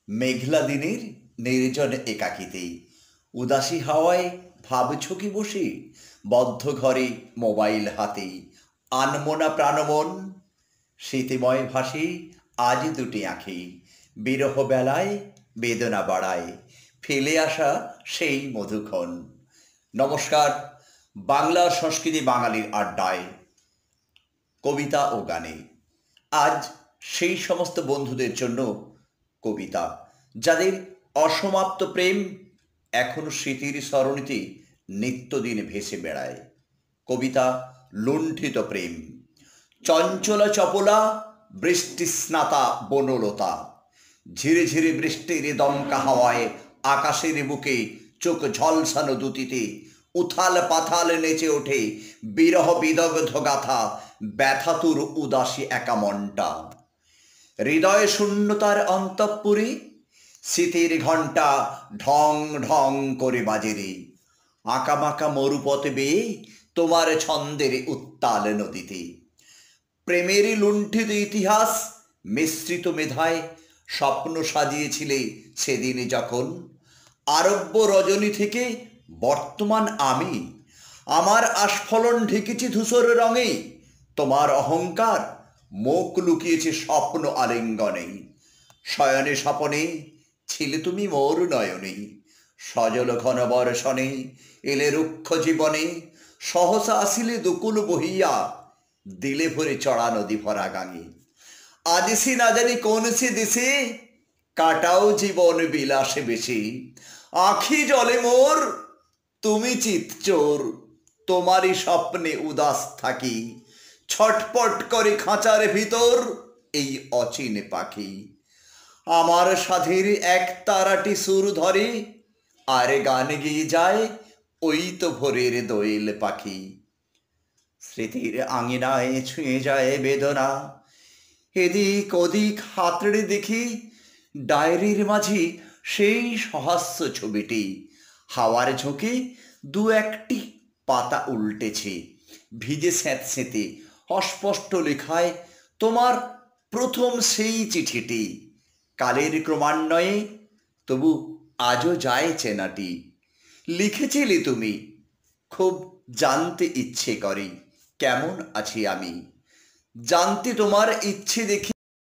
মেঘলা দিনের নির্জন একাকিতে উদাসী হাওয়ায় ভাবছ কি বসে, বদ্ধ ঘরে মোবাইল হাতে আনমনা প্রাণমন স্মৃতিময় ভাসে আজ দুটি আঁখি, বিরহ বেলায় বেদনা বাড়ায় ফেলে আসা সেই মধুক্ষণ। নমস্কার, বাংলা সংস্কৃতি বাঙালির আড্ডায় কবিতা ও গানে আজ সেই সমস্ত বন্ধুদের জন্য কবিতা, যাদের অসমাপ্ত প্রেম এখনো স্মৃতির সরণিতে নিত্যদিন ভেসে বেড়ায়। কবিতা লুণ্ঠিত প্রেম। চঞ্চলা চপলা বৃষ্টি স্নাতা বনলতা, ঝিরে ঝিরে বৃষ্টির দমকা হাওয়ায় আকাশের বুকে চোখ ঝলসানো দুতিতে উথাল পাথাল নেচে ওঠে বিরহ বিদগ্ধ গাথা, ব্যথাতুর উদাসী একা মনটা। হৃদয় শূন্যতার অন্তঃপুরে স্মৃতির ঘণ্টা ঢং ঢং করে বাজে রে, আঁকাবাঁকা মরুপথে বেয়ে তোমার ছন্দের উত্তাল নদীতে। প্রেমের লুণ্ঠিত ইতিহাস মিশ্রিত মেধায় স্বপ্ন সাজিয়েছিলে সেদিন যখন, আরব্য রজনী থেকে বর্তমান আমি আমার আস্ফলন ঢেকেছি ধূসর রঙে, তোমার অহংকার মুখ লুকিয়েছে স্বপ্ন আলিঙ্গনে। শয়নে স্বপনে ছিলে তুমি মোর নয়নে, সজল ঘন বর্ষণে এলে রুক্ষ জীবনে, সহসা আসিলে দুকুল বহিয়া দিলে ভরে চড়া নদী ভরা গাঙে। আজ সে না জানি কোন সে দেশে কাটাও জীবন বিলাসে বেশি, আখি জলে মোর তুমি চিৎচোর, তোমারই স্বপ্নে উদাস থাকি, ছটপট করে খাঁচার ভিতর এই অচিন পাখি। আমার সাধের এক তারাটি সুর ধরে আর গান গেয়ে যায় ওই তো ভোরের দোয়েল পাখি। স্মৃতির আঙিনায় ছুঁয়ে যায় বেদনা, এদিক ওদিক হাতড়ে দেখি ডায়েরির মাঝি সেই সহাস্য ছবিটি, হাওয়ার ঝোঁকে দু একটি পাতা উল্টেছে, ভিজে স্যাঁতসেঁতে অস্পষ্ট লেখায় তোমার প্রথম সেই চিঠিটি। কালের ক্রমান্বয়ে তবু আজও যায় চেনাটি। লিখেছিলে তুমি, খুব জানতে ইচ্ছে করে কেমন আছি আমি, জানতে তোমার ইচ্ছে দেখি